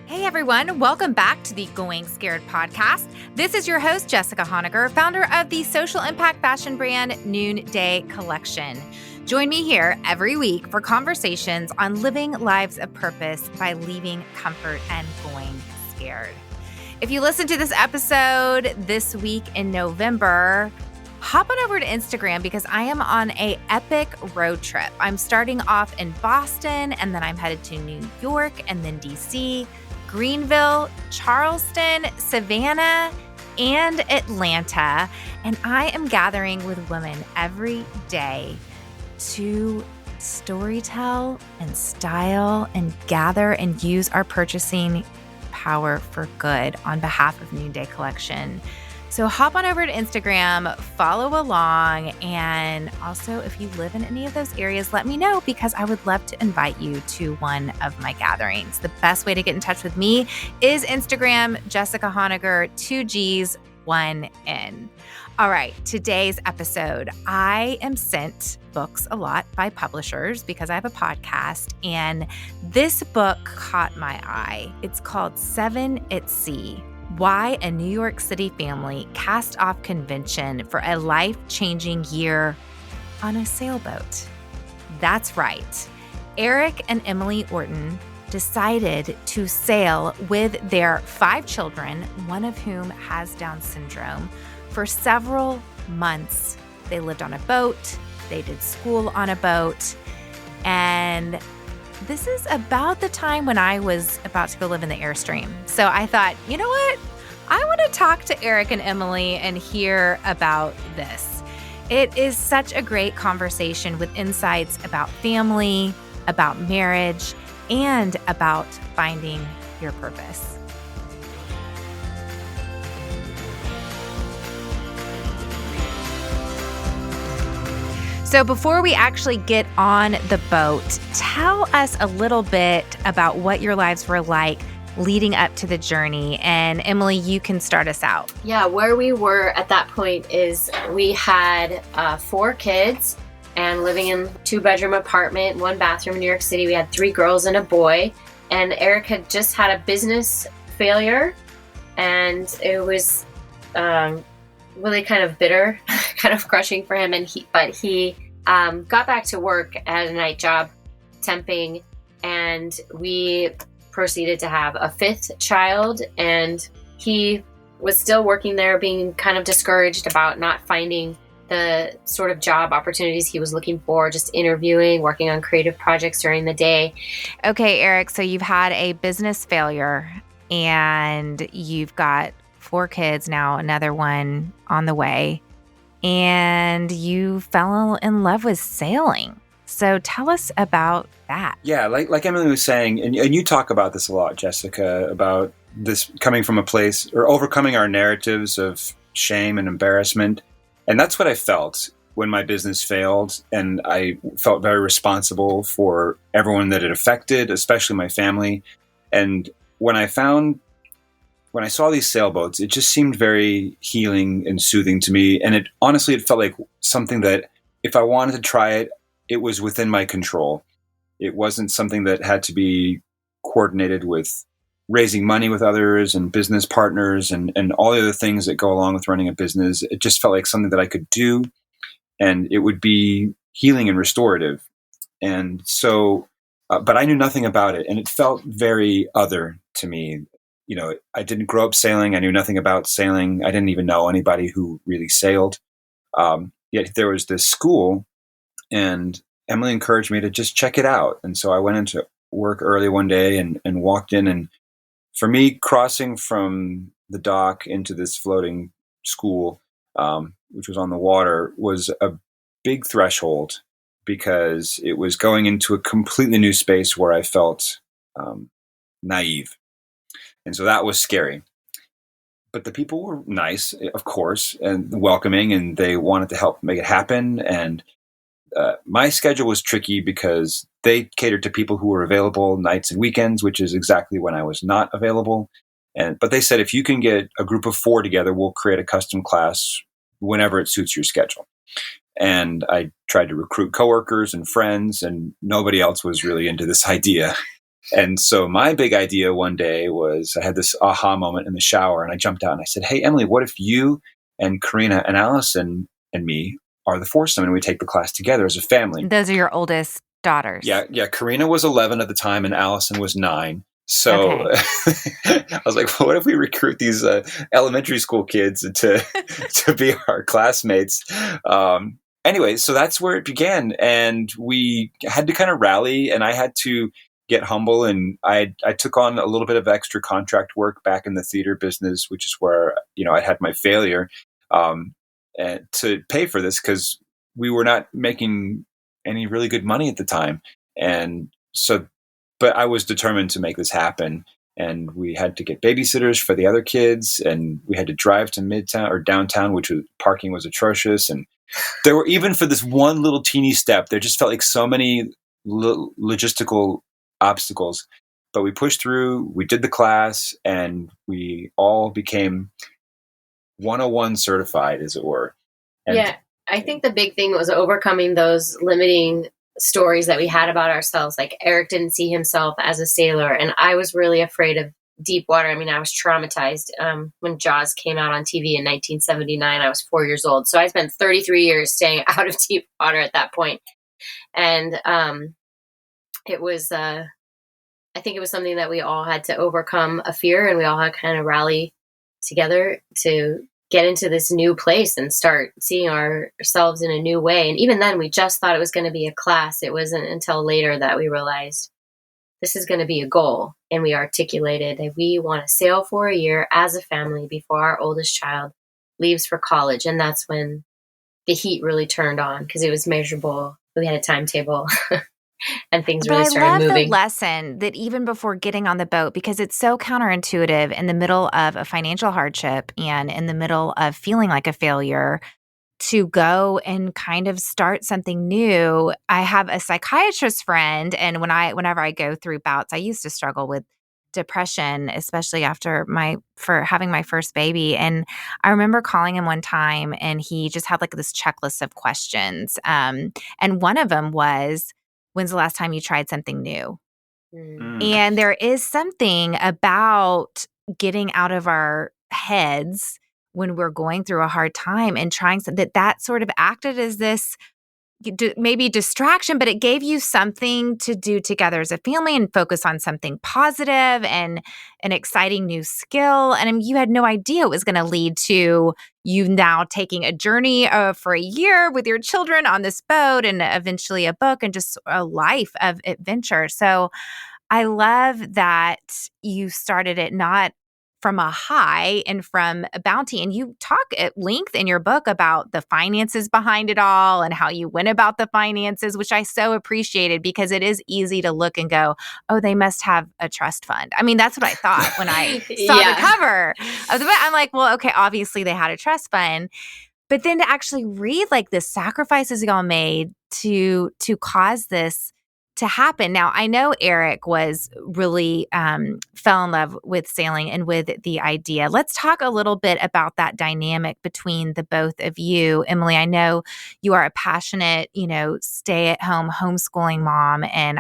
Hey everyone, welcome back to the Going Scared podcast. This is your host, Jessica Honegger, founder of the social impact fashion brand Noonday Collection. Join me here every week for conversations on living lives of purpose by leaving comfort and going scared. If you listen to this episode this week in November, hop on over to Instagram because I am on an epic road trip. I'm starting off in Boston and then I'm headed to New York and then DC, Greenville, Charleston, Savannah, and Atlanta. And I am gathering with women every day to storytell and style and gather and use our purchasing power for good on behalf of Noonday Collection. So hop on over to Instagram, follow along, and also if you live in any of those areas, let me know because I would love to invite you to one of my gatherings. The best way to get in touch with me is Instagram, Jessica Honegger, 2 G's, 1 N. All right, today's episode, I am sent books a lot by publishers because I have a podcast, and this book caught my eye. It's called 7 at Sea. Why a New York City family cast off convention for a life-changing year on a sailboat. That's right. Erik and Emily Orton decided to sail with their 5 children, one of whom has Down syndrome, for several months. They lived on a boat, they did school on a boat, and this is about the time when I was about to go live in the Airstream. So I thought, you know what? I want to talk to Erik and Emily and hear about this. It is such a great conversation with insights about family, about marriage, and about finding your purpose. So before we actually get on the boat, tell us a little bit about what your lives were like leading up to the journey. And Emily, you can start us out. Yeah, where we were at that point is we had 4 kids and living in a 2-bedroom apartment, 1 bathroom in New York City. We had 3 girls and a boy. And Erik had just had a business failure, and it was really kind of bitter, kind of crushing for him. But he got back to work at a night job, temping, and we proceeded to have a 5th child. And he was still working there, being kind of discouraged about not finding the sort of job opportunities he was looking for, just interviewing, working on creative projects during the day. Okay, Erik, so you've had a business failure and you've got 4 kids now, another one on the way, and you fell in love with sailing. So tell us about that. Yeah, like Emily was saying, and you talk about this a lot, Jessica, about this coming from a place or overcoming our narratives of shame and embarrassment. And that's what I felt when my business failed, and I felt very responsible for everyone that it affected, especially my family. And when I saw these sailboats, it just seemed very healing and soothing to me. And it felt like something that if I wanted to try it, it was within my control. It wasn't something that had to be coordinated with raising money with others and business partners and all the other things that go along with running a business. It just felt like something that I could do, and it would be healing and restorative. And so, but I knew nothing about it, and it felt very other to me. You know, I didn't grow up sailing. I knew nothing about sailing. I didn't even know anybody who really sailed. Yet there was this school, and Emily encouraged me to just check it out. And so I went into work early one day and walked in. And for me, crossing from the dock into this floating school, which was on the water, was a big threshold because it was going into a completely new space where I felt naive. And so that was scary. But the people were nice, of course, and welcoming, and they wanted to help make it happen. And my schedule was tricky because they catered to people who were available nights and weekends, which is exactly when I was not available. But they said, if you can get a group of 4 together, we'll create a custom class whenever it suits your schedule. And I tried to recruit coworkers and friends, and nobody else was really into this idea. And so my big idea one day was I had this aha moment in the shower, and I jumped out and I said, "Hey, Emily, what if you and Karina and Allison and me are the foursome and we take the class together as a family?" Those are your oldest daughters. Yeah. Karina was 11 at the time and Allison was 9. So Okay. I was like, well, what if we recruit these elementary school kids to be our classmates? Anyway, so that's where it began. And we had to kind of rally, and I had to get humble. And I took on a little bit of extra contract work back in the theater business, which is where, I had my failure, and to pay for this, because we were not making any really good money at the time. And so, but I was determined to make this happen. And we had to get babysitters for the other kids, and we had to drive to midtown or downtown, which parking was atrocious. And there were, even for this one little teeny step, there just felt like so many logistical obstacles. But we pushed through, we did the class, and we all became 101 certified, as it were. And yeah, I think the big thing was overcoming those limiting stories that we had about ourselves. Like Erik didn't see himself as a sailor, and I was really afraid of deep water. I mean, I was traumatized when Jaws came out on TV in 1979. I was 4 years old, so I spent 33 years staying out of deep water at that point. And it was, I think it was something that we all had to overcome a fear, and we all had to kind of rally together to get into this new place and start seeing ourselves in a new way. And even then, we just thought it was going to be a class. It wasn't until later that we realized this is going to be a goal. And we articulated that we want to sail for a year as a family before our oldest child leaves for college. And that's when the heat really turned on, because it was measurable. We had a timetable. And things really started moving. But I love the lesson that even before getting on the boat, because it's so counterintuitive in the middle of a financial hardship and in the middle of feeling like a failure, to go and kind of start something new. I have a psychiatrist friend, and whenever I go through bouts, I used to struggle with depression, especially after having my first baby. And I remember calling him one time, and he just had like this checklist of questions. And one of them was, when's the last time you tried something new? And there is something about getting out of our heads when we're going through a hard time and trying something that sort of acted as this maybe distraction, but it gave you something to do together as a family and focus on something positive and an exciting new skill. And I mean, you had no idea it was going to lead to you now taking a journey for a year with your children on this boat, and eventually a book, and just a life of adventure. So I love that you started it not from a high and from a bounty. And you talk at length in your book about the finances behind it all and how you went about the finances, which I so appreciated, because it is easy to look and go, oh, they must have a trust fund. I mean, that's what I thought when I saw the cover of the book. I'm like, well, okay, obviously they had a trust fund. But then to actually read like the sacrifices y'all made to cause this to happen. Now, I know Erik was really fell in love with sailing and with the idea. Let's talk a little bit about that dynamic between the both of you. Emily, I know you are a passionate, stay-at-home homeschooling mom, and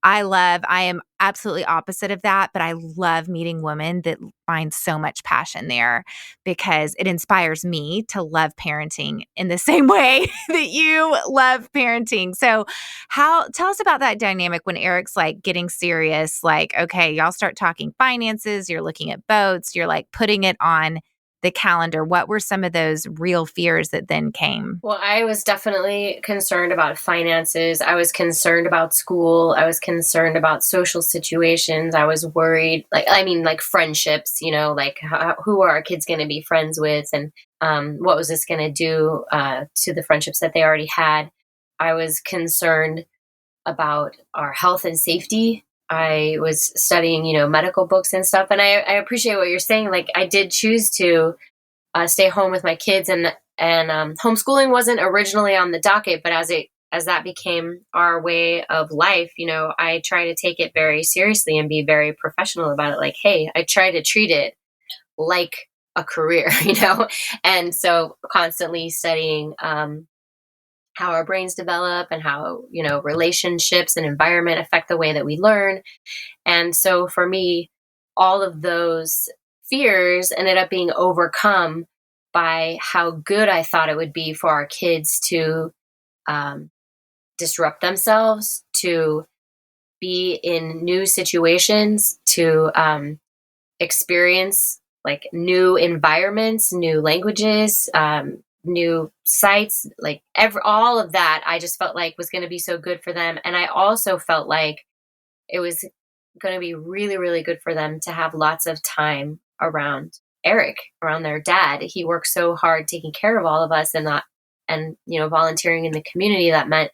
I am absolutely opposite of that, but I love meeting women that find so much passion there, because it inspires me to love parenting in the same way that you love parenting. So tell us about that dynamic when Erik's like getting serious, like, okay, y'all start talking finances, you're looking at boats, you're like putting it on the calendar. What were some of those real fears that then came? Well, I was definitely concerned about finances. I was concerned about school. I was concerned about social situations. I was worried, like friendships, like who are our kids going to be friends with, and what was this going to do to the friendships that they already had. I was concerned about our health and safety. I was studying, medical books and stuff. And I appreciate what you're saying. Like, I did choose to stay home with my kids, and homeschooling wasn't originally on the docket, but as that became our way of life, I try to take it very seriously and be very professional about it. Like, hey, I try to treat it like a career, and so constantly studying how our brains develop and how, relationships and environment affect the way that we learn. And so for me, all of those fears ended up being overcome by how good I thought it would be for our kids to disrupt themselves, to be in new situations, to experience like new environments, new languages, new sites, like all of that. I just felt like was going to be so good for them. And I also felt like it was going to be really, really good for them to have lots of time around Erik, around their dad. He worked so hard taking care of all of us and volunteering in the community. That meant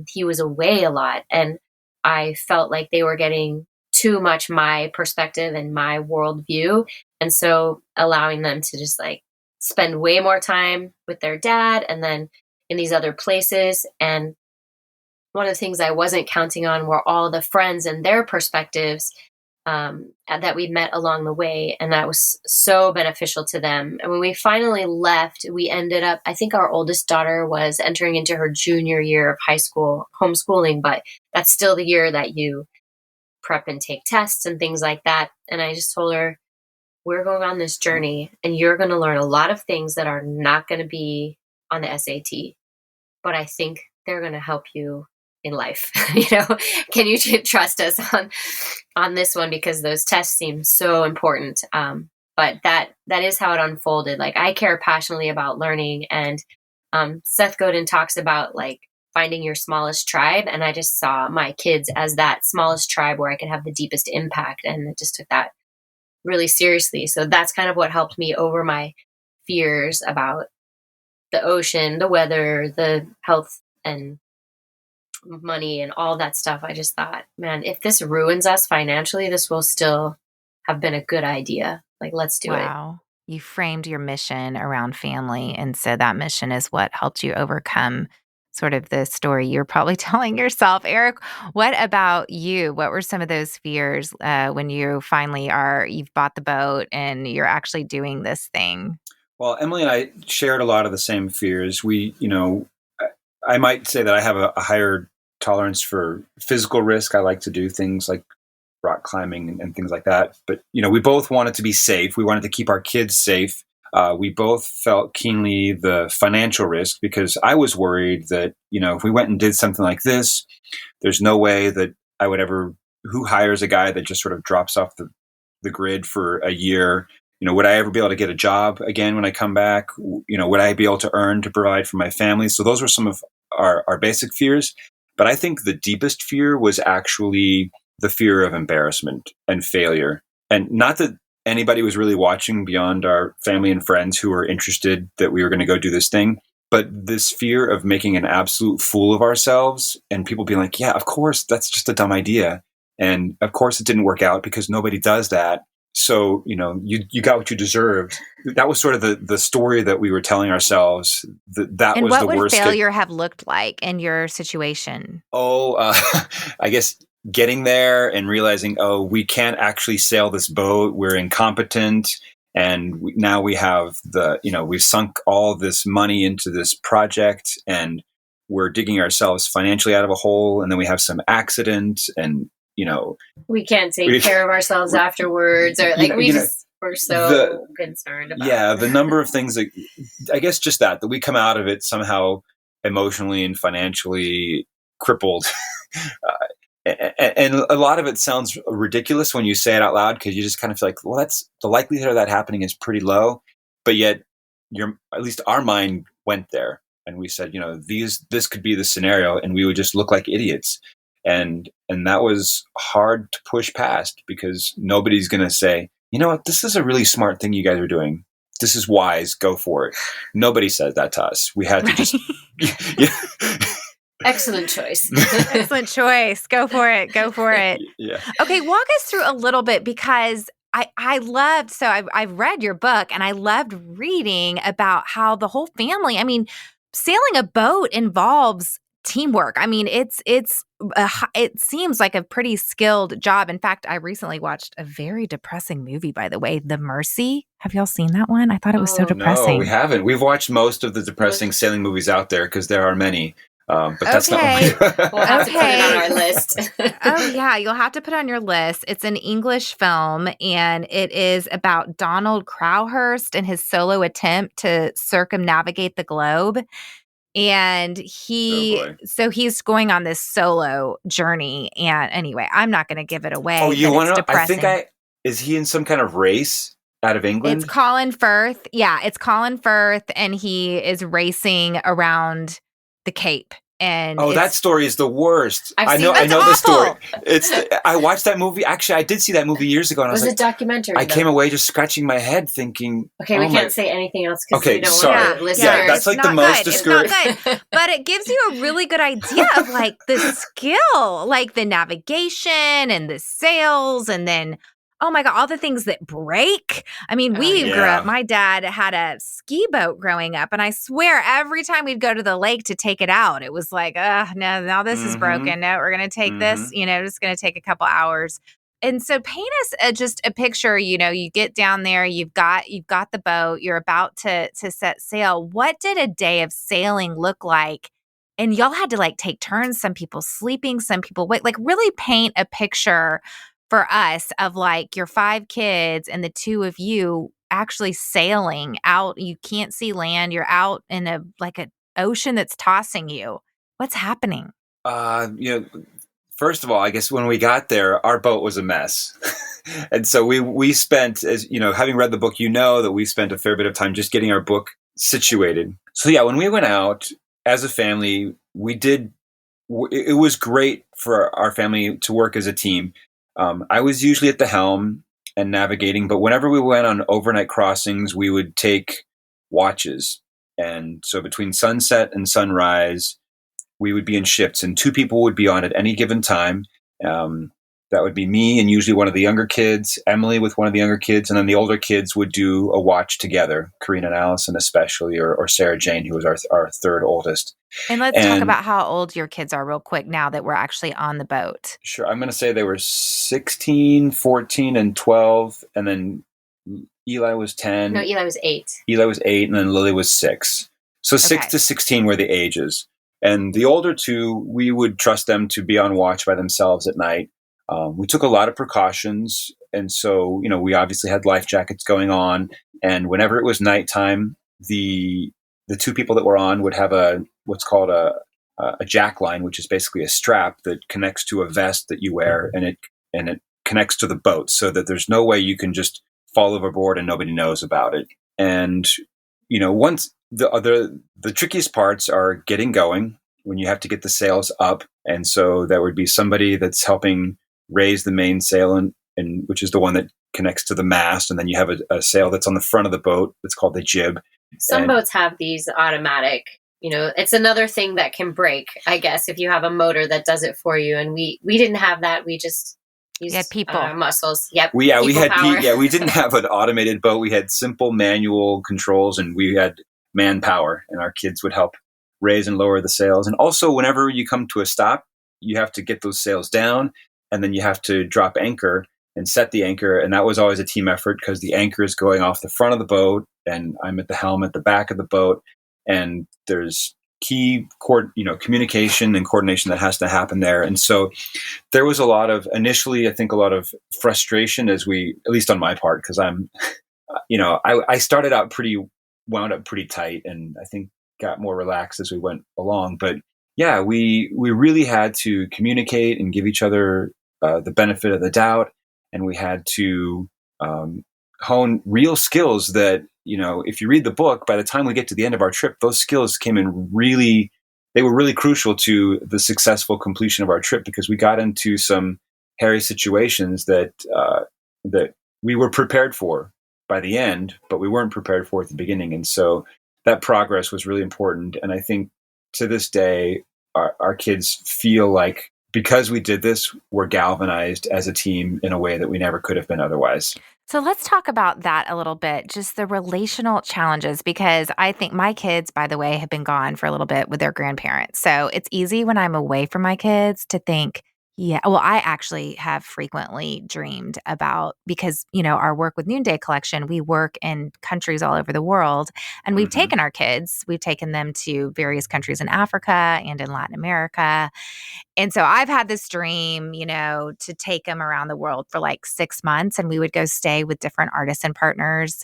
he was away a lot. And I felt like they were getting too much my perspective and my worldview. And so allowing them to just like spend way more time with their dad and then in these other places. And one of the things I wasn't counting on were all the friends and their perspectives that we met along the way. And that was so beneficial to them. And when we finally left, we ended up, I think our oldest daughter was entering into her junior year of high school homeschooling, but that's still the year that you prep and take tests and things like that. And I just told her, we're going on this journey and you're going to learn a lot of things that are not going to be on the SAT, but I think they're going to help you in life. Can you trust us on this one? Because those tests seem so important. But that is how it unfolded. Like, I care passionately about learning, and Seth Godin talks about like finding your smallest tribe. And I just saw my kids as that smallest tribe where I could have the deepest impact. And I just took that really seriously. So that's kind of what helped me over my fears about the ocean, the weather, the health and money and all that stuff. I just thought, man, if this ruins us financially, this will still have been a good idea. Like, let's do it. Wow. You framed your mission around family. And so that mission is what helped you overcome sort of the story you're probably telling yourself. Erik, what about you? What were some of those fears when you finally you've bought the boat and you're actually doing this thing? Well, Emily and I shared a lot of the same fears. I might say that I have a higher tolerance for physical risk. I like to do things like rock climbing and things like that. But, we both wanted to be safe. We wanted to keep our kids safe. We both felt keenly the financial risk because I was worried that, if we went and did something like this, there's no way that I would who hires a guy that just sort of drops off the grid for a year? Would I ever be able to get a job again when I come back? Would I be able to earn to provide for my family? So those were some of our basic fears. But I think the deepest fear was actually the fear of embarrassment and failure. And not that anybody was really watching beyond our family and friends who were interested that we were going to go do this thing. But this fear of making an absolute fool of ourselves and people being like, yeah, of course, that's just a dumb idea. And of course it didn't work out because nobody does that. So, you got what you deserved. That was sort of the story that we were telling ourselves. That and was the worst. And what would failure have looked like in your situation? I guess getting there and realizing, we can't actually sail this boat. We're incompetent. And now we have we've sunk all this money into this project and we're digging ourselves financially out of a hole. And then we have some accident and, we can't take care of ourselves afterwards, or like we're so concerned about. Yeah, the number of things that I guess just that we come out of it somehow emotionally and financially crippled. And a lot of it sounds ridiculous when you say it out loud because you just kind of feel like, well, that's the likelihood of that happening is pretty low. But yet at least our mind went there and we said, this could be the scenario and we would just look like idiots. And that was hard to push past because nobody's going to say, you know what, this is a really smart thing you guys are doing. This is wise. Go for it. Nobody said that to us. We had to just. Excellent choice. Excellent choice. Go for it. Go for it. Yeah. Okay. Walk us through a little bit because I've read your book and I loved reading about how the whole family, sailing a boat involves teamwork. I mean, it seems like a pretty skilled job. In fact, I recently watched a very depressing movie, by the way, The Mercy. Have y'all seen that one? I thought it was so depressing. No, we haven't. We've watched most of the depressing sailing movies out there because there are many. But that's not what we'll have to put it on our list. Oh, yeah. You'll have to put it on your list. It's an English film, and it is about Donald Crowhurst and his solo attempt to circumnavigate the globe. And he's going on this solo journey. And anyway, I'm not going to give it away. Oh, you want to know? Is he in some kind of race out of England? It's Colin Firth. Yeah, it's Colin Firth, and he is racing around the Cape. And that story is the worst. I know the story. I watched that movie. Actually, I did see that movie years ago. And it was a documentary. I came away just scratching my head thinking, okay, we can't say anything else because we don't sorry. want our listeners. Yeah, that's like the most discouraging. It's not good. But it gives you a really good idea of like the skill, like the navigation and the sails, and then oh my God, all the things that break. I mean, we grew up, my dad had a ski boat growing up, and I swear every time we'd go to the lake to take it out, it was like, no, now this is broken. No, we're going to take this, it's going to take a couple hours. And so paint us just a picture, you get down there, you've got the boat, you're about to set sail. What did a day of sailing look like? And y'all had to like take turns, some people sleeping, some people wait, like really paint a picture for us of like your 5 kids and the 2 of you actually sailing out. You can't see land. You're out in an ocean that's tossing you. What's happening? First of all, I guess when we got there, our boat was a mess. And so we spent, as having read the book, that we spent a fair bit of time just getting our book situated. So yeah, when we went out as a family, it was great for our family to work as a team. I was usually at the helm and navigating, but whenever we went on overnight crossings, we would take watches. And so between sunset and sunrise, we would be in shifts, and 2 people would be on at any given time. That would be me and usually one of the younger kids, Emily with one of the younger kids, and then the older kids would do a watch together, Karina and Allison especially, or Sarah Jane, who was our 3rd oldest. And let's talk about how old your kids are real quick now that we're actually on the boat. Sure. I'm going to say they were 16, 14, and 12, and then Eli was 10. No, Eli was 8. Eli was 8, and then Lily was 6. So 6 to 16 were the ages. And the older 2, we would trust them to be on watch by themselves at night. We took a lot of precautions, and so we obviously had life jackets going on. And whenever it was nighttime, the 2 people that were on would have what's called a jack line, which is basically a strap that connects to a vest that you wear, and it connects to the boat, so that there's no way you can just fall overboard and nobody knows about it. And once the trickiest parts are getting going when you have to get the sails up, and so there would be somebody that's helping raise the mainsail, and which is the one that connects to the mast, and then you have a sail that's on the front of the boat that's called the jib. Some boats have these automatic, it's another thing that can break, I guess, if you have a motor that does it for you. And we didn't have that. We just used people muscles. Yep. We didn't have an automated boat. We had simple manual controls, and we had manpower, and our kids would help raise and lower the sails. And also, whenever you come to a stop, you have to get those sails down, and then you have to drop anchor and set the anchor. And that was always a team effort because the anchor is going off the front of the boat, and I'm at the helm at the back of the boat. And there's key communication and coordination that has to happen there. And so there was initially, I think, a lot of frustration at least on my part, because I started out wound up pretty tight, and I think got more relaxed as we went along. But yeah, we really had to communicate and give each other the benefit of the doubt. And we had to hone real skills that, if you read the book, by the time we get to the end of our trip, those skills came in they were really crucial to the successful completion of our trip, because we got into some hairy situations that we were prepared for by the end, but we weren't prepared for at the beginning. And so that progress was really important. And I think to this day, our kids feel like because we did this, we're galvanized as a team in a way that we never could have been otherwise. So let's talk about that a little bit, just the relational challenges, because I think my kids, by the way, have been gone for a little bit with their grandparents. So it's easy when I'm away from my kids to think, yeah, well, I actually have frequently dreamed about, because, our work with Noonday Collection, we work in countries all over the world, and we've taken our kids, we've taken them to various countries in Africa and in Latin America. And so I've had this dream, to take them around the world for like 6 months, and we would go stay with different artists and partners.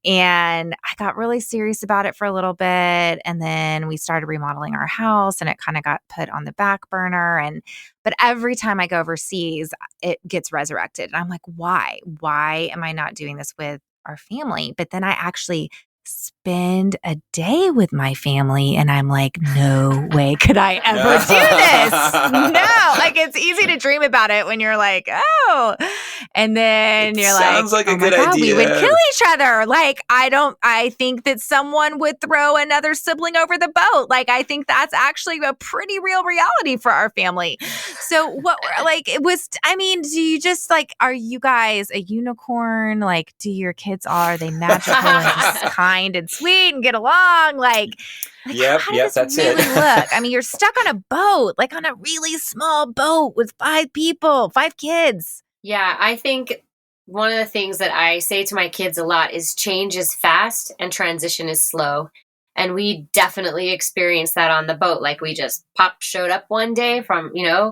And I got really serious about it for a little bit. And then we started remodeling our house, and it kind of got put on the back burner. But every time I go overseas, it gets resurrected. And I'm like, why? Why am I not doing this with our family? But then I actually spend a day with my family, and I'm like, no way could I ever do this. No, like, it's easy to dream about it when you're like, oh, and then you're like, sounds like oh a my good God, idea. we would kill each other. Like, I think that someone would throw another sibling over the boat. Like, I think that's actually a pretty real reality for our family. So do you just like, are you guys a unicorn? Like, do your kids, are they magical and just kind and sweet and get along? Like Yep, how does that's this really it. look? I mean, you're stuck on a boat, like on a really small boat with 5 people, 5 kids. Yeah, I think one of the things that I say to my kids a lot is change is fast and transition is slow. And we definitely experienced that on the boat. Like, we just showed up one day from,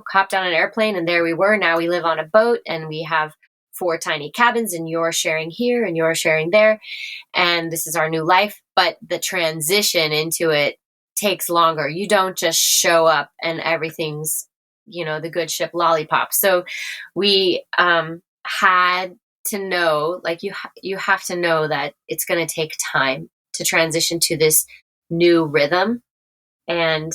hopped on an airplane, and there we were. Now we live on a boat, and we have 4 tiny cabins, and you're sharing here and you're sharing there. And this is our new life. But the transition into it takes longer. You don't just show up and everything's, the good ship lollipop. So we had to know, like, you have to know that it's going to take time to transition to this new rhythm. And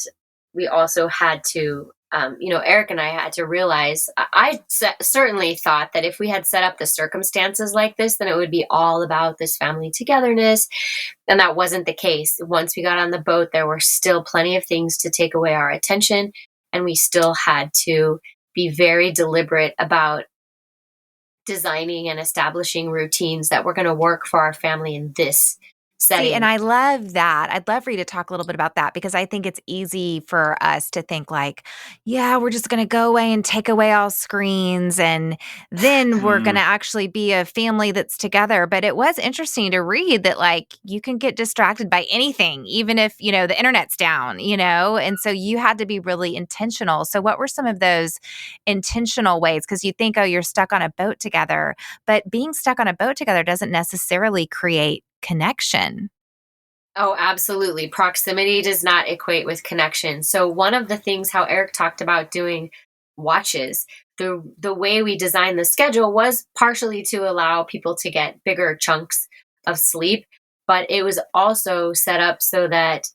we also had to, Erik and I had to realize, I certainly thought that if we had set up the circumstances like this, then it would be all about this family togetherness. And that wasn't the case. Once we got on the boat, there were still plenty of things to take away our attention. And we still had to be very deliberate about designing and establishing routines that were going to work for our family in this setting. See, and I love that. I'd love for you to talk a little bit about that, because I think it's easy for us to think like, yeah, we're just going to go away and take away all screens, and then we're going to actually be a family that's together. But it was interesting to read that, like, you can get distracted by anything, even if, the internet's down, and so you had to be really intentional. So what were some of those intentional ways? Because you think, oh, you're stuck on a boat together, but being stuck on a boat together doesn't necessarily create connection. Oh, absolutely. Proximity does not equate with connection. So one of the things how Erik talked about doing watches, the way we designed the schedule was partially to allow people to get bigger chunks of sleep, but it was also set up so that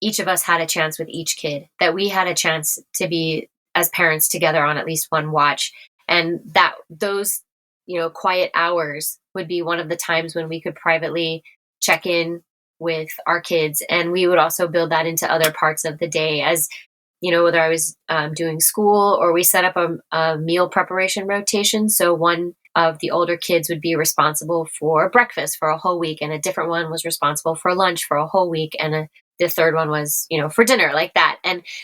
each of us had a chance with each kid, that we had a chance to be as parents together on at least one watch. And that those, quiet hours would be one of the times when we could privately check in with our kids. And we would also build that into other parts of the day, as, whether I was doing school, or we set up a meal preparation rotation. So one of the older kids would be responsible for breakfast for a whole week, and a different one was responsible for lunch for a whole week, and the third one was, for dinner, like that.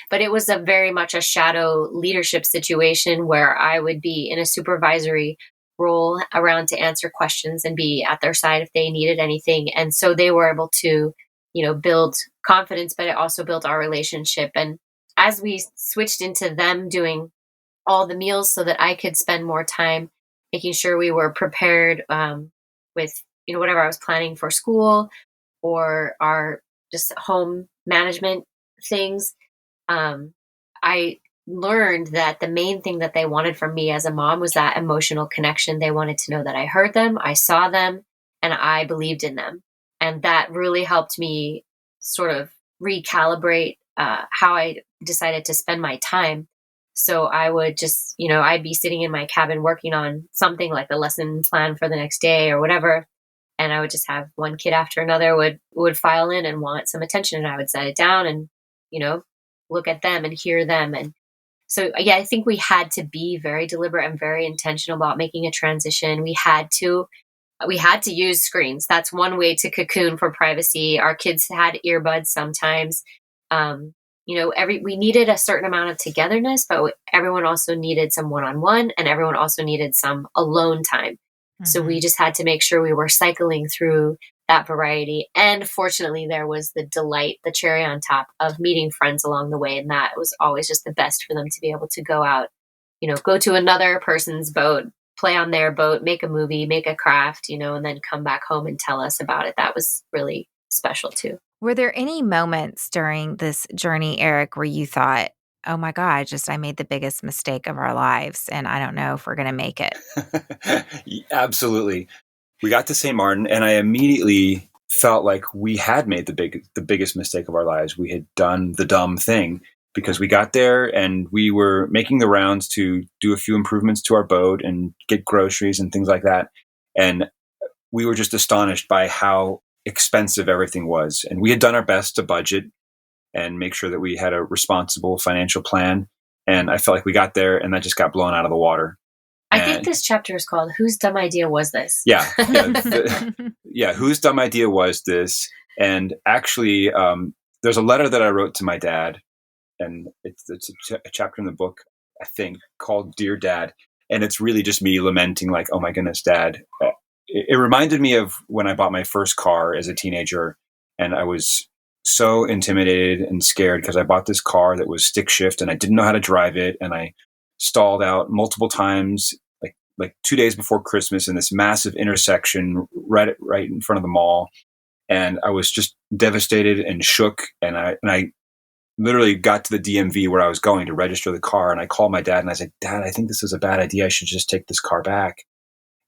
But it was a very much a shadow leadership situation where I would be in a supervisory role around to answer questions and be at their side if they needed anything. And so they were able to, build confidence, but it also built our relationship. And as we switched into them doing all the meals so that I could spend more time making sure we were prepared with, whatever I was planning for school or our just home management things, I learned that the main thing that they wanted from me as a mom was that emotional connection. They wanted to know that I heard them, I saw them, and I believed in them. And that really helped me sort of recalibrate how I decided to spend my time. So I would just, I'd be sitting in my cabin working on something like the lesson plan for the next day or whatever. And I would just have one kid after another would file in and want some attention. And I would set it down and, look at them and hear them. And So yeah, I think we had to be very deliberate and very intentional about making a transition. We had to use screens. That's one way to cocoon for privacy. Our kids had earbuds sometimes. We needed a certain amount of togetherness, but everyone also needed some one-on-one, and everyone also needed some alone time. Mm-hmm. So we just had to make sure we were cycling through that variety. And fortunately, there was the delight, the cherry on top of meeting friends along the way. And that was always just the best for them to be able to go out, go to another person's boat, play on their boat, make a movie, make a craft, and then come back home and tell us about it. That was really special too. Were there any moments during this journey, Erik, where you thought, oh my God, I made the biggest mistake of our lives and I don't know if we're going to make it? Absolutely. We got to St. Martin and I immediately felt like we had made the biggest mistake of our lives. We had done the dumb thing because we got there and we were making the rounds to do a few improvements to our boat and get groceries and things like that. And we were just astonished by how expensive everything was. And we had done our best to budget and make sure that we had a responsible financial plan. And I felt like we got there and that just got blown out of the water. I think this chapter is called "Whose Dumb Idea Was This?" Yeah. Whose dumb idea was this? And actually, there's a letter that I wrote to my dad, and it's a chapter in the book, I think, called "Dear Dad," and it's really just me lamenting, like, "Oh my goodness, Dad." It reminded me of when I bought my first car as a teenager, and I was so intimidated and scared because I bought this car that was stick shift, and I didn't know how to drive it, and I stalled out multiple times, like 2 days before Christmas in this massive intersection right in front of the mall. And I was just devastated and shook. And I literally got to the DMV where I was going to register the car. And I called my dad and I said, "Dad, I think this is a bad idea. I should just take this car back."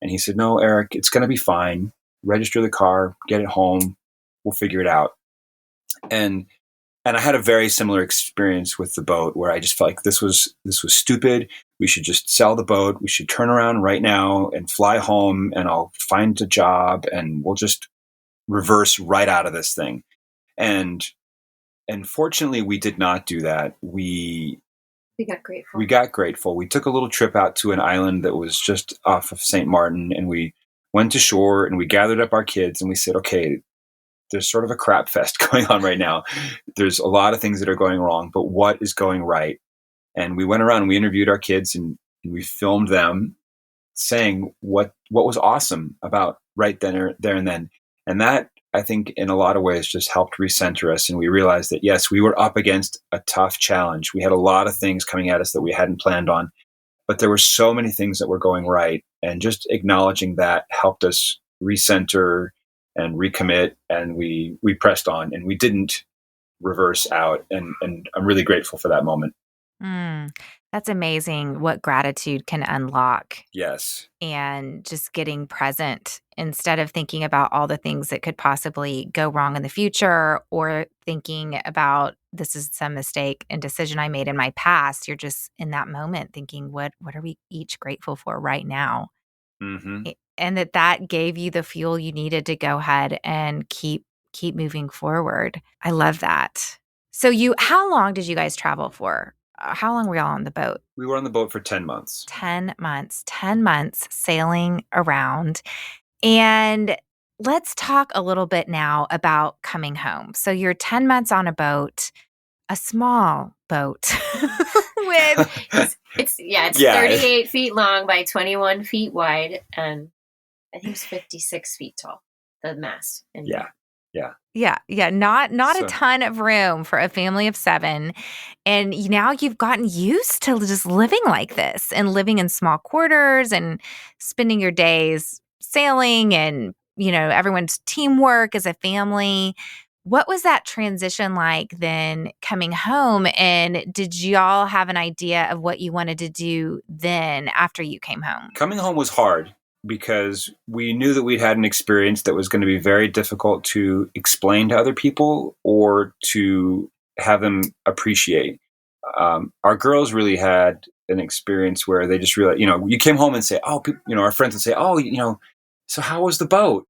And he said, "No, Erik, it's going to be fine. Register the car, get it home. We'll figure it out." And I had a very similar experience with the boat where I just felt like this was stupid. We should just sell the boat. We should turn around right now and fly home, and I'll find a job and we'll just reverse right out of this thing. And fortunately, we did not do that. We got grateful. We took a little trip out to an island that was just off of St. Martin, and we went to shore and we gathered up our kids and we said, okay, there's sort of a crap fest going on right now. There's a lot of things that are going wrong, but what is going right? And we went around and we interviewed our kids and we filmed them saying what was awesome about right there and then. And that, I think, in a lot of ways just helped recenter us. And we realized that, yes, we were up against a tough challenge. We had a lot of things coming at us that we hadn't planned on, but there were so many things that were going right. And just acknowledging that helped us recenter and recommit. And we pressed on and we didn't reverse out. And I'm really grateful for that moment. That's amazing what gratitude can unlock. Yes. And just getting present instead of thinking about all the things that could possibly go wrong in the future or thinking about this is some mistake and decision I made in my past. You're just in that moment thinking, what are we each grateful for right now? Mm-hmm. And that gave you the fuel you needed to go ahead and keep moving forward. I love that. So how long did you guys travel for? How long were y'all on the boat? We were on the boat for 10 months. 10 months. 10 months sailing around. And let's talk a little bit now about coming home. So you're 10 months on a boat, a small boat. It's 38 feet long by 21 feet wide. And I think it's 56 feet tall, the mast. Yeah. Not a ton of room for a family of 7. And now you've gotten used to just living like this and living in small quarters and spending your days sailing and, everyone's teamwork as a family. What was that transition like then coming home? And did y'all have an idea of what you wanted to do then after you came home? Coming home was hard, because we knew that we'd had an experience that was going to be very difficult to explain to other people or to have them appreciate. Our girls really had an experience where they just realized, you came home and say, our friends would say, so how was the boat?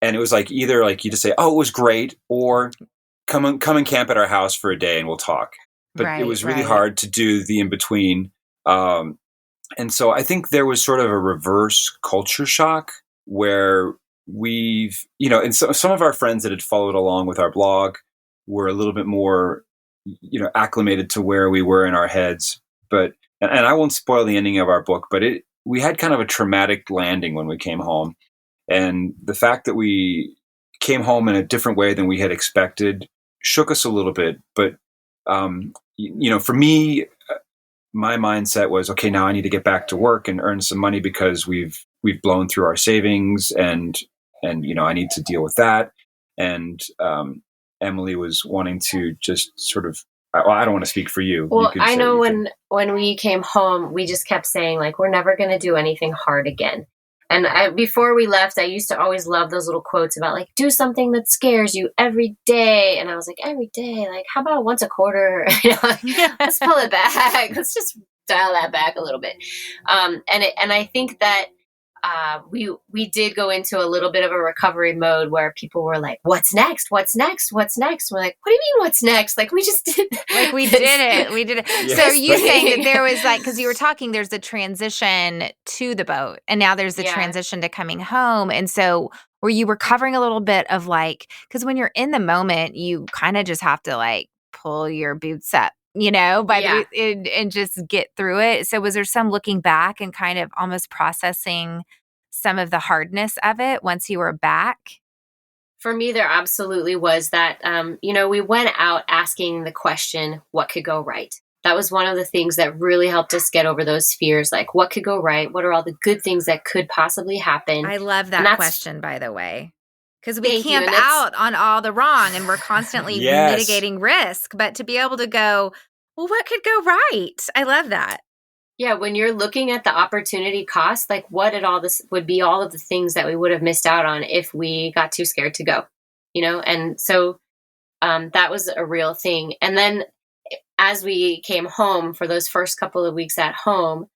And it was like, either like you just say, oh, it was great, or come and camp at our house for a day and we'll talk. but it was really right. hard to do the in-between. And so I think there was sort of a reverse culture shock where and so some of our friends that had followed along with our blog were a little bit more, acclimated to where we were in our heads. But, and I won't spoil the ending of our book, but we had kind of a traumatic landing when we came home. And the fact that we came home in a different way than we had expected shook us a little bit. But, for me, my mindset was, okay, now I need to get back to work and earn some money because we've blown through our savings and I need to deal with that. And Emily was wanting to just sort of, I don't want to speak for you. Well, You I know when we came home, we just kept saying like, we're never going to do anything hard again. And before we left, I used to always love those little quotes about like, do something that scares you every day. And I was like, every day, like, how about once a quarter? Let's pull it back. Let's just dial that back a little bit. And I think that we did go into a little bit of a recovery mode where people were like, what's next? What's next? What's next? We're like, what do you mean what's next? Like we just did like we did it. We did it. Yes. So are you saying that there was like, because you were talking, there's the transition to the boat and now there's the transition to coming home. And so were you recovering a little bit of like, because when you're in the moment, you kind of just have to like pull your boots up, and just get through it. So was there some looking back and kind of almost processing some of the hardness of it once you were back? For me, there absolutely was that. We went out asking the question, what could go right? That was one of the things that really helped us get over those fears. Like, what could go right? What are all the good things that could possibly happen? I love that question, by the way. Because we camp out on all the wrong and we're constantly mitigating risk. But to be able to go, well, what could go right? I love that. Yeah, when you're looking at the opportunity cost, like what this would be all of the things that we would have missed out on if we got too scared to go, And so that was a real thing. And then as we came home for those first couple of weeks at home,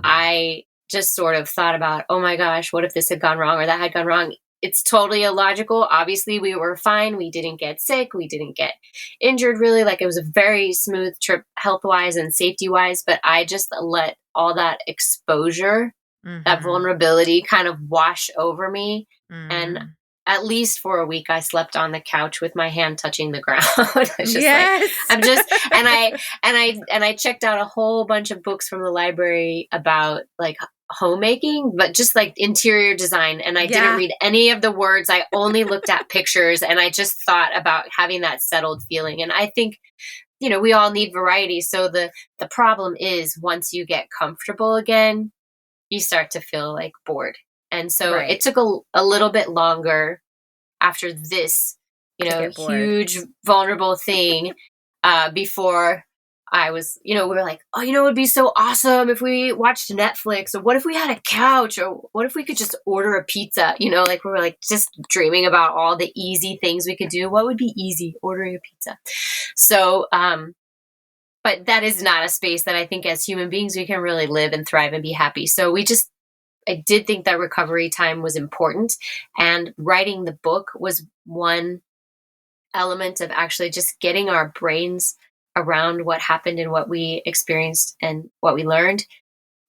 I just sort of thought about, oh my gosh, what if this had gone wrong or that had gone wrong? It's totally illogical. Obviously, we were fine. We didn't get sick. We didn't get injured, really. Like, it was a very smooth trip health-wise and safety-wise. But I just let all that exposure, that vulnerability kind of wash over me. And at least for a week, I slept on the couch with my hand touching the ground. And I checked out a whole bunch of books from the library about like homemaking, but just like interior design. And I didn't read any of the words. I only looked at pictures and I just thought about having that settled feeling. And I think, we all need variety. So the problem is once you get comfortable again, you start to feel like bored. And so it took a little bit longer after this, huge vulnerable thing before I was, we were like, oh, it would be so awesome if we watched Netflix, or what if we had a couch, or what if we could just order a pizza, like we were like just dreaming about all the easy things we could do. What would be easy? Ordering a pizza. So, but that is not a space that I think as human beings we can really live and thrive and be happy. So I did think that recovery time was important, and writing the book was one element of actually just getting our brains around what happened and what we experienced and what we learned.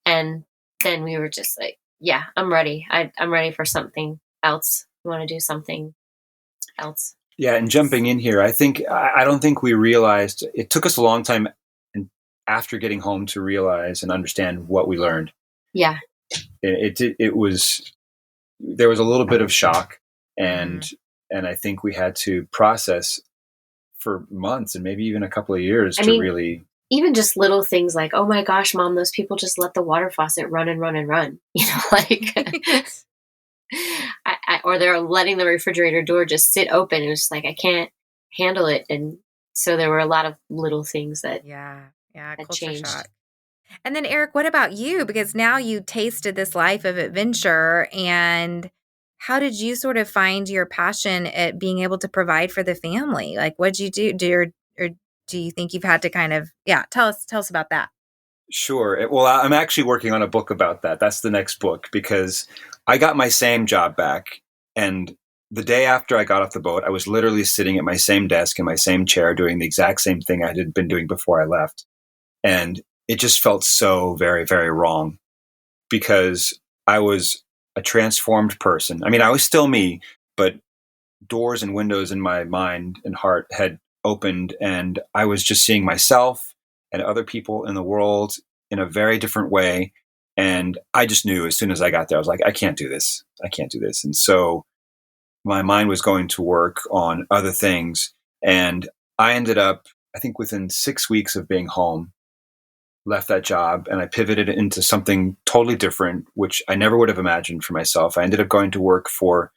And then we were just like, yeah, I'm ready. I'm ready for something else. We want to do something else. Yeah. And jumping in here, I don't think we realized, it took us a long time after getting home to realize and understand what we learned. Yeah. There was a little bit of shock, and I think we had to process for months and maybe even a couple of years really. Even just little things like, oh my gosh, Mom, those people just let the water faucet run and run and run. Or they're letting the refrigerator door just sit open. And it's just like, I can't handle it. And so there were a lot of little things that culture changed. Shock. And then Erik, what about you? Because now you tasted this life of adventure, and how did you sort of find your passion at being able to provide for the family? Like, what'd you do? Or do you think you've had to kind of, tell us about that. Sure. Well, I'm actually working on a book about that. That's the next book, because I got my same job back, and the day after I got off the boat, I was literally sitting at my same desk in my same chair doing the exact same thing I had been doing before I left. And it just felt so very, very wrong because I was a transformed person. I mean, I was still me, but doors and windows in my mind and heart had opened, and I was just seeing myself and other people in the world in a very different way. And I just knew as soon as I got there, I was like, I can't do this. I can't do this. And so my mind was going to work on other things. And I ended up, I think within 6 weeks of being home, left that job and I pivoted into something totally different, which I never would have imagined for myself. I ended up going to work for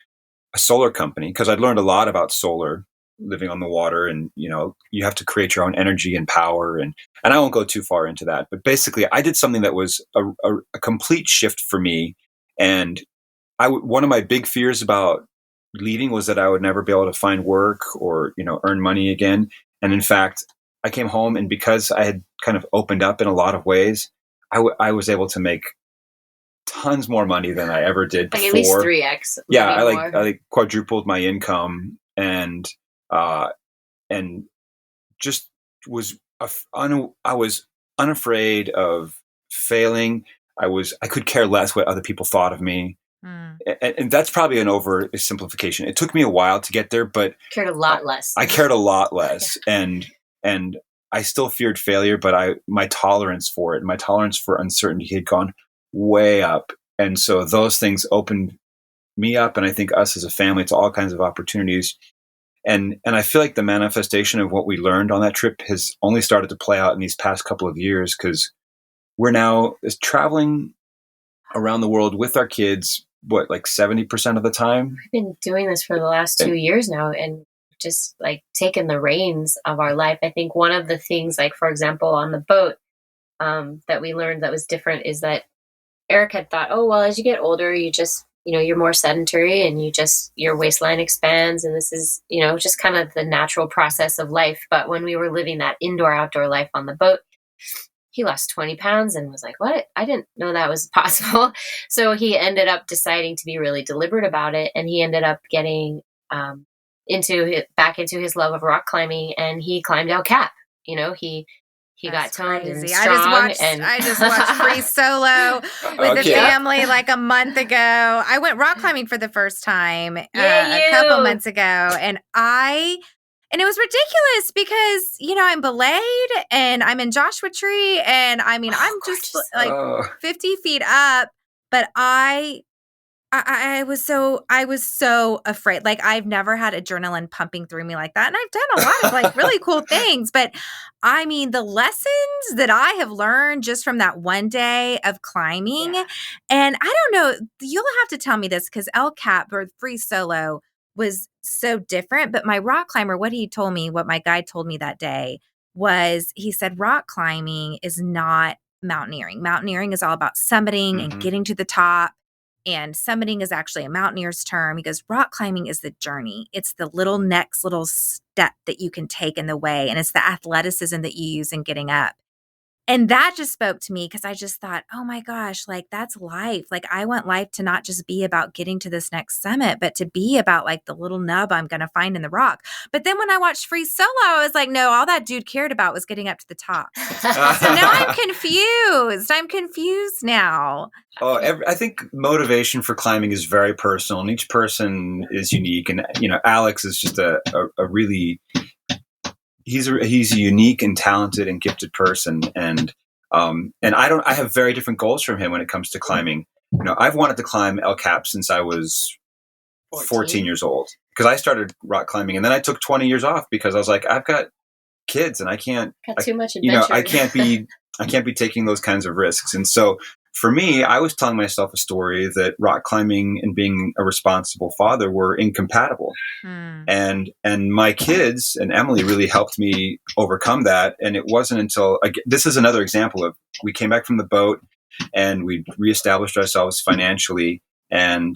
a solar company because I'd learned a lot about solar living on the water, and you have to create your own energy and power, and I won't go too far into that, but basically I did something that was a complete shift for me. And one of my big fears about leaving was that I would never be able to find work or earn money again. And in fact, I came home, and because I had kind of opened up in a lot of ways, I was able to make tons more money than I ever did before. Like at least 3x. Yeah, I quadrupled my income, and just was I was unafraid of failing. I could care less what other people thought of me. And that's probably an oversimplification. It took me a while to get there, but cared a lot less. I cared a lot less, and I still feared failure, but my tolerance for it, my tolerance for uncertainty had gone way up. And so those things opened me up, and I think us as a family, to all kinds of opportunities. And I feel like the manifestation of what we learned on that trip has only started to play out in these past couple of years, because we're now traveling around the world with our kids, like 70% of the time? We've been doing this for the last 2 years now, and just like taking the reins of our life. I think one of the things, like, for example, on the boat that we learned that was different is that Erik had thought, oh, well, as you get older, you just, you're more sedentary and your waistline expands. And this is, just kind of the natural process of life. But when we were living that indoor-outdoor life on the boat, he lost 20 pounds and was like, what? I didn't know that was possible. So he ended up deciding to be really deliberate about it. And he ended up getting back into his love of rock climbing, and he climbed El Cap. He got toned and strong. I just watched Free Solo with the family like a month ago. I went rock climbing for the first time a couple months ago, and it was ridiculous because, I'm belayed and I'm in Joshua Tree, and I mean, I'm just like 50 feet up, but I was so afraid. Like, I've never had adrenaline pumping through me like that. And I've done a lot of like really cool things, but I mean, the lessons that I have learned just from that one day of climbing, and I don't know, you'll have to tell me this, because El Cap or Free Solo was so different. But my rock climber, what my guide told me that day was, he said, rock climbing is not mountaineering. Mountaineering is all about summiting and getting to the top. And summiting is actually a mountaineer's term. He goes, rock climbing is the journey. It's the next little step that you can take in the way. And it's the athleticism that you use in getting up. And that just spoke to me, because I just thought, oh my gosh, like, that's life. Like, I want life to not just be about getting to this next summit, but to be about like the little nub I'm going to find in the rock. But then when I watched Free Solo, I was like, no, all that dude cared about was getting up to the top. So now I'm confused. I'm confused now. Oh, I think motivation for climbing is very personal, and each person is unique. And, Alex is just a really... He's a unique and talented and gifted person, and I have very different goals from him when it comes to climbing. I've wanted to climb El Cap since I was 14 years old, because I started rock climbing, and then I took 20 years off because I was like, I've got kids and I can't got too much adventure. I can't be taking those kinds of risks. And so for me, I was telling myself a story that rock climbing and being a responsible father were incompatible. And my kids and Emily really helped me overcome that. And it wasn't until this is another example of, we came back from the boat and we reestablished ourselves financially, and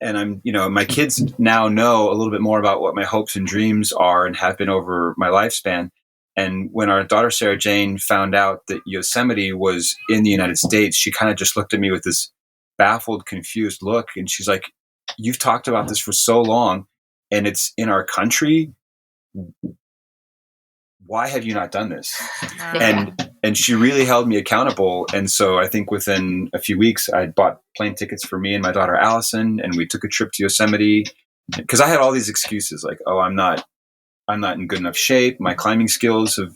I'm, my kids now know a little bit more about what my hopes and dreams are and have been over my lifespan. And when our daughter, Sarah Jane, found out that Yosemite was in the United States, she kind of just looked at me with this baffled, confused look. And she's like, you've talked about this for so long and it's in our country. Why have you not done this? And she really held me accountable. And so I think within a few weeks, I bought plane tickets for me and my daughter, Allison, and we took a trip to Yosemite because I had all these excuses like, oh, I'm not in good enough shape. My climbing skills have,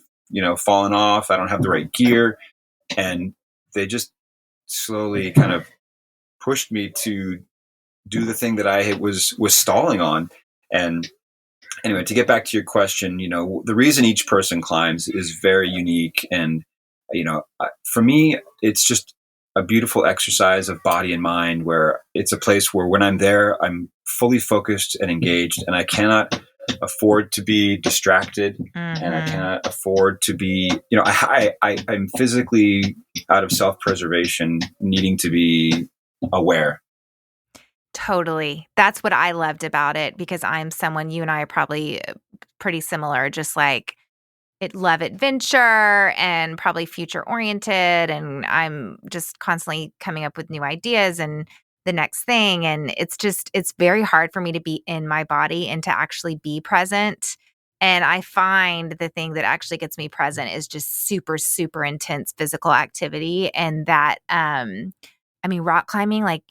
fallen off. I don't have the right gear. And they just slowly kind of pushed me to do the thing that I was stalling on. And anyway, to get back to your question, the reason each person climbs is very unique. And, for me, it's just a beautiful exercise of body and mind where it's a place where when I'm there, I'm fully focused and engaged, and I cannot afford to be distracted, and I cannot afford to be, I'm physically out of self-preservation, needing to be aware. Totally. That's what I loved about it, because I'm someone, you and I are probably pretty similar, just like love adventure and probably future oriented. And I'm just constantly coming up with new ideas and the next thing. And it's very hard for me to be in my body and to actually be present. And I find the thing that actually gets me present is just super, super intense physical activity. And that, rock climbing, like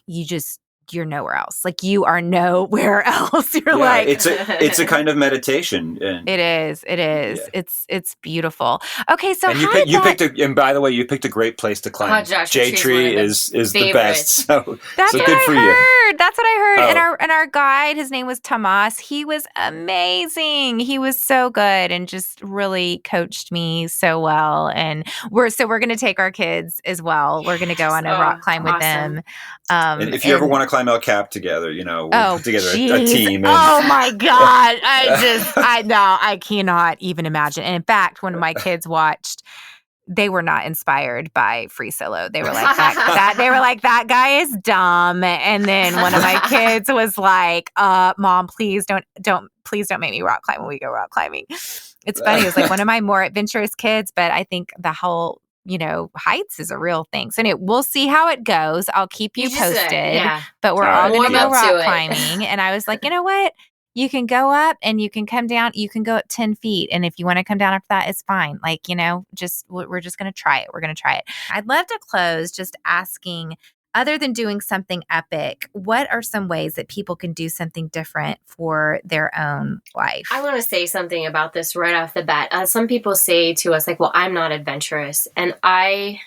you're nowhere else. Like you are nowhere else. You're like, it's a kind of meditation. And it is. Yeah. It's beautiful. Okay. So and by the way, you picked a great place to climb. J Tree is the best. So that's good for you. That's what I heard. And our guide, his name was Tomas. He was amazing. He was so good and just really coached me so well. And we're going to take our kids as well. We're going to go on a rock climb with them. And if you ever want to climb El Cap together, we'll put together a team. Oh my God. I cannot even imagine. And in fact, when my kids watched, they were not inspired by Free Solo. They were like, that guy is dumb. And then one of my kids was like, Mom, please don't make me rock climb when we go rock climbing. It's funny. It was like one of my more adventurous kids, but I think the whole heights is a real thing. So anyway, we'll see how it goes. I'll keep you posted, but we're all going to go rock climbing. And I was like, you know what? You can go up and you can come down. You can go up 10 feet. And if you want to come down after that, it's fine. Like, we're just going to try it. We're going to try it. I'd love to close just asking, other than doing something epic, what are some ways that people can do something different for their own life? I want to say something about this right off the bat. Some people say to us, like, well, I'm not adventurous. And I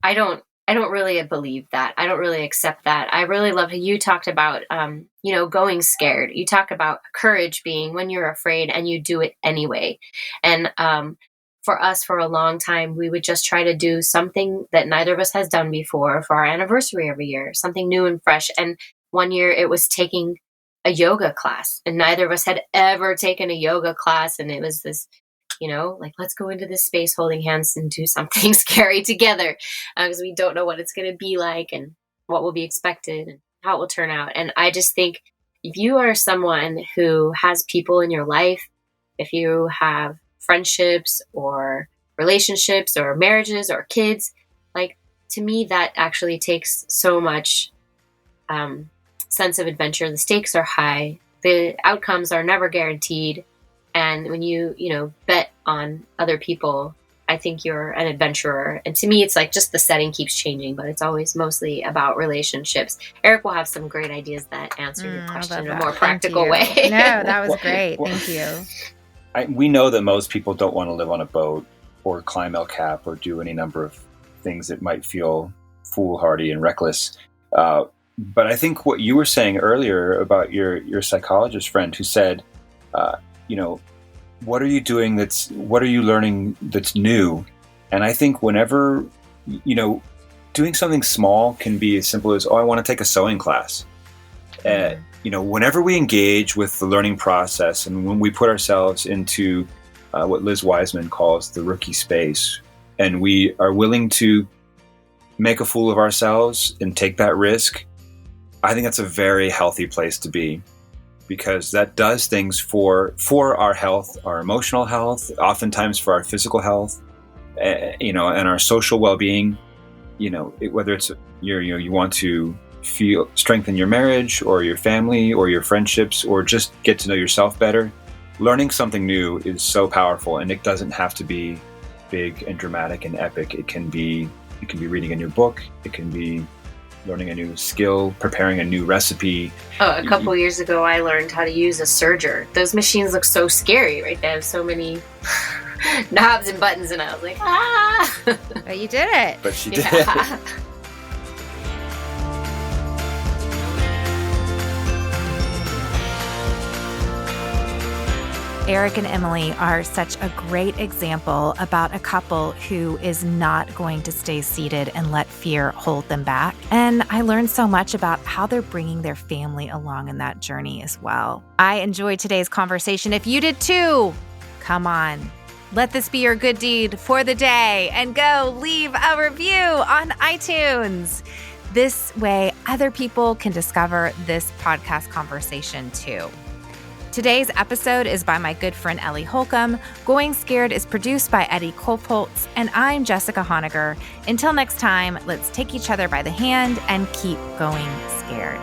don't really believe that. I don't really accept that. I really love how you talked about, going scared. You talk about courage being when you're afraid and you do it anyway. And, for us, for a long time, we would just try to do something that neither of us has done before for our anniversary every year, something new and fresh. And one year it was taking a yoga class, and neither of us had ever taken a yoga class. And it was this, like, let's go into this space holding hands and do something scary together, because we don't know what it's going to be like and what will be expected and how it will turn out. And I just think if you are someone who has people in your life, if you have friendships or relationships or marriages or kids, like, to me, that actually takes so much sense of adventure. The stakes are high. The outcomes are never guaranteed. And when you bet on other people, I think you're an adventurer. And to me, it's like just the setting keeps changing, but it's always mostly about relationships. Erik will have some great ideas that answer your question in a more practical way. No, that was great. Thank you. We know that most people don't want to live on a boat or climb El Cap or do any number of things that might feel foolhardy and reckless. But I think what you were saying earlier about your psychologist friend who said, what are you doing what are you learning that's new? And I think whenever, doing something small can be as simple as, I want to take a sewing class. Whenever we engage with the learning process and when we put ourselves into what Liz Wiseman calls the rookie space, and we are willing to make a fool of ourselves and take that risk, I think that's a very healthy place to be, because that does things for our health, our emotional health, oftentimes for our physical health, and our social well-being. Whether it's you want to strengthen your marriage or your family or your friendships, or just get to know yourself better. Learning something new is so powerful, and it doesn't have to be big and dramatic and epic. It can be reading a new book. It can be learning a new skill, preparing a new recipe. Oh, a couple years ago, I learned how to use a serger. Those machines look so scary, right? They have so many knobs and buttons, and I was like, ah! But you did it. But she did. Yeah. Erik and Emily are such a great example about a couple who is not going to stay seated and let fear hold them back. And I learned so much about how they're bringing their family along in that journey as well. I enjoyed today's conversation. If you did too, come on. Let this be your good deed for the day and go leave a review on iTunes. This way, other people can discover this podcast conversation too. Today's episode is by my good friend Ellie Holcomb. Going Scared is produced by Eddie Kolpoltz, and I'm Jessica Honegger. Until next time, let's take each other by the hand and keep going scared.